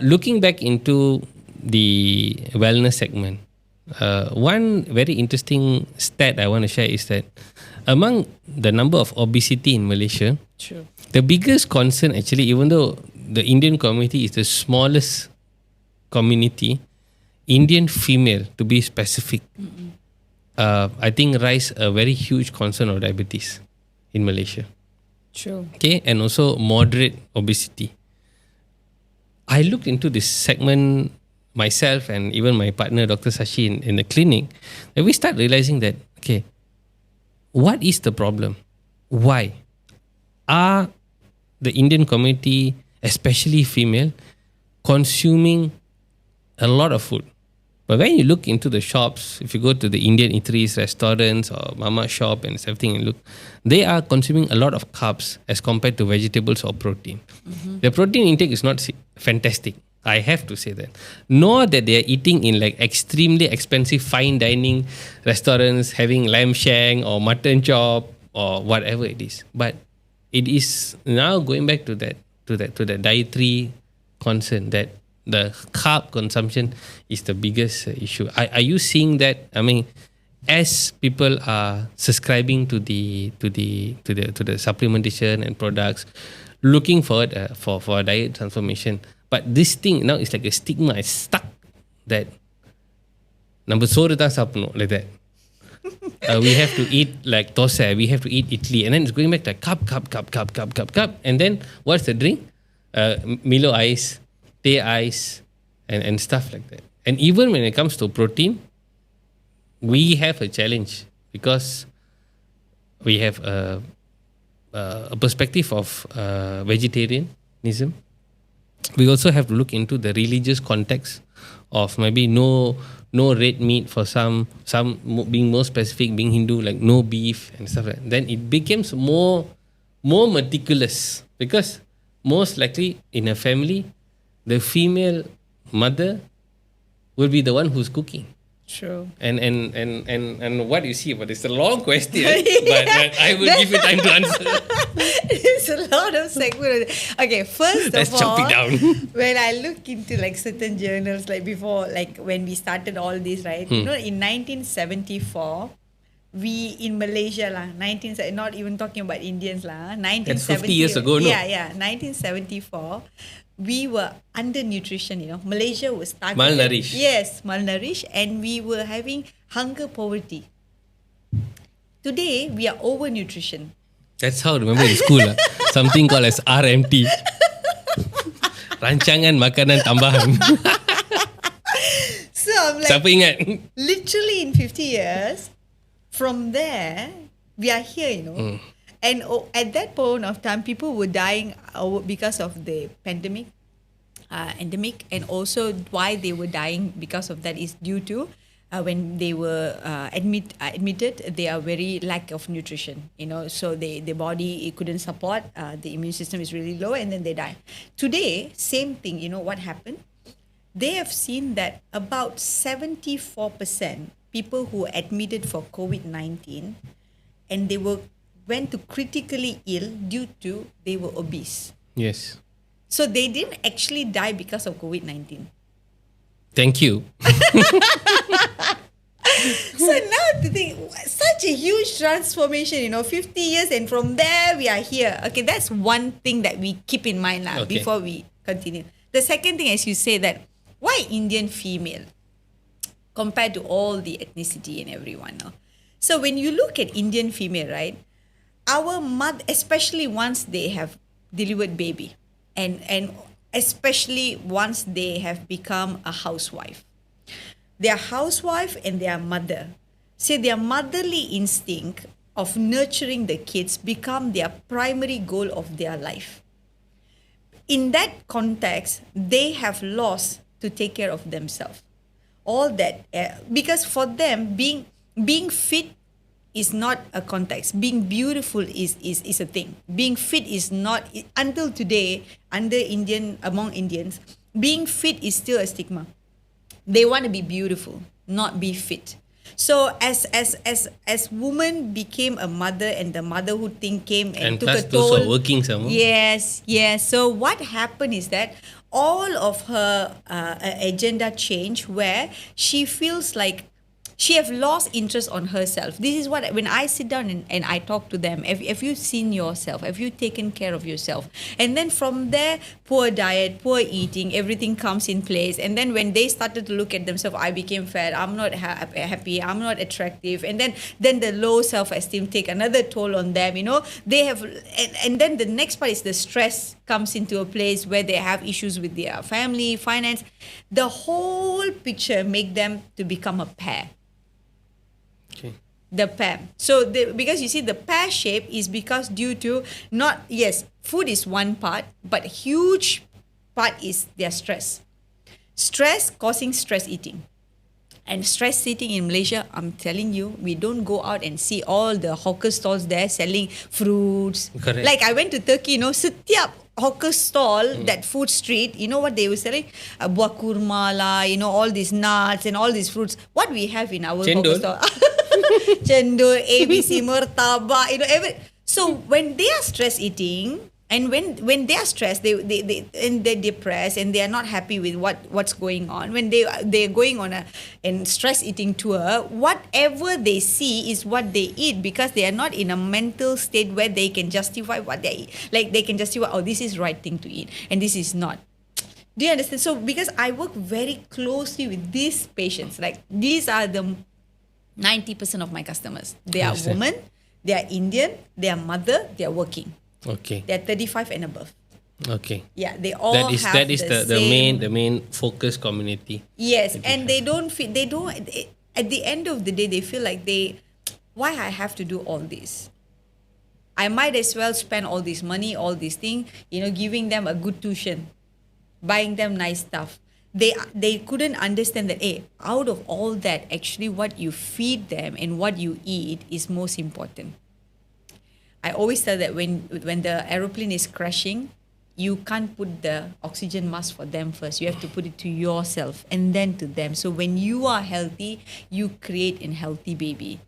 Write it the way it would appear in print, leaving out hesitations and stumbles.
Looking back into the wellness segment, one very interesting stat I want to share is that among the number of obesity in Malaysia, True. the biggest concern actually, even though the Indian community is the smallest community, Indian female to be specific, I think rise a very huge concern of diabetes in Malaysia. True. Okay, and also moderate obesity. I looked into this segment myself and even my partner, Dr. Sashi, in the clinic, and we start realizing that, okay, what is the problem? Why are the Indian community, especially female, consuming a lot of food? But when you look into the shops, if you go to the Indian eateries, restaurants, or mama shop and everything, and look, they are consuming a lot of carbs as compared to vegetables or protein. The protein intake is not fantastic. I have to say that. Nor that they are eating in like extremely expensive fine dining restaurants, having lamb shank or mutton chop or whatever it is. But it is now going back to that dietary concern that the carb consumption is the biggest issue. Are you seeing that? I mean, as people are subscribing to the supplementation and products, looking forward for a diet transformation, but this thing now is like a stigma. It's stuck that நம்ம சோறு தான் சாப்பிடணும் like that. We have to eat like dosa, we have to eat idli, and then it's going back to cup, and then what's the drink? Milo ice, tea ice, and stuff like that. And even when it comes to protein, we have a challenge because we have a perspective of vegetarianism. We also have to look into the religious context of maybe no red meat for some being more specific, being Hindu, like no beef and stuff like that. Then it becomes more meticulous because most likely in a family, the female mother will be the one who's cooking. True. And what you see, but it's a long question, but I will give you time to answer. It's a lot of segments. Okay, first Let's of chop all, it down. when I look into like certain journals, like before, like when we started all this, right? You know, in 1974, we in Malaysia lah, not even talking about Indians lah, 1970. That's 50 years ago, no? Yeah, 1974. We were undernutrition, Malaysia was starting. Malnourished. Yes, malnourished, and we were having hunger poverty. Today, we are overnutrition. That's how, remember in school, something called as RMT. Rancangan Makanan Tambahan. So I'm like, Siapa ingat? literally in 50 years, from there, we are here, And at that point of time, people were dying because of the endemic, and also why they were dying because of that is due to when they were admitted, they are very lack of nutrition, so the body it couldn't support, the immune system is really low, and then they die. Today, same thing, what happened? They have seen that about 74% people who were admitted for COVID-19, and they went to critically ill due to they were obese. Yes. So they didn't actually die because of COVID-19. Thank you. So now to think, such a huge transformation, 50 years, and from there we are here. Okay, that's one thing that we keep in mind before we continue. The second thing, as you say, that why Indian female compared to all the ethnicity and everyone? No? So when you look at Indian female, right, our mother, especially once they have delivered baby, and especially once they have become a housewife, their housewife and their mother, say their motherly instinct of nurturing the kids become their primary goal of their life. In that context, they have lost to take care of themselves. All that, because for them, being fit is not a context. Being beautiful is a thing. Being fit is not, until today, among Indians, being fit is still a stigma. They want to be beautiful, not be fit. So as woman became a mother and the motherhood thing came and took plus a those toll. who are working some more. Yes. So what happened is that all of her agenda changed, where she feels like she have lost interest on herself. This is what, when I sit down and I talk to them, have you seen yourself? Have you taken care of yourself? And then from there, poor diet, poor eating, everything comes in place. And then when they started to look at themselves, I became fat, I'm not happy, I'm not attractive. And then the low self-esteem take another toll on them. They have, and then the next part is the stress comes into a place where they have issues with their family, finance. The whole picture make them to become a pair. Okay. The pair. So because you see the pear shape is because due to not, yes, food is one part, but huge part is their stress. Stress causing stress eating. And stress eating in Malaysia, I'm telling you, we don't go out and see all the hawker stalls there selling fruits. Correct. Like I went to Turkey, setiap hawker stall, that food street, you know what they were selling? Buah kurma lah, all these nuts and all these fruits. What we have in our Cendol. hawker stall. Cendol, ABC, murtabak, So when they are stress eating, and when they are stressed, they're depressed and they are not happy with what's going on. When they're going on a stress eating tour, whatever they see is what they eat, because they are not in a mental state where they can justify what they eat. Like they can justify, oh, this is right thing to eat and this is not. Do you understand? So because I work very closely with these patients, like these are the 90% of my customers. They are women, they are Indian, they are mother, they are working. Okay. They're 35 and above. Okay. Yeah, they all That is have the main focus community. Yes, and they don't feel, at the end of the day, they feel like why I have to do all this? I might as well spend all this money, all this thing, giving them a good tuition, buying them nice stuff. They couldn't understand that, out of all that, actually what you feed them and what you eat is most important. I always tell that when the aeroplane is crashing, you can't put the oxygen mask for them first. You have to put it to yourself and then to them. So when you are healthy, you create a healthy baby.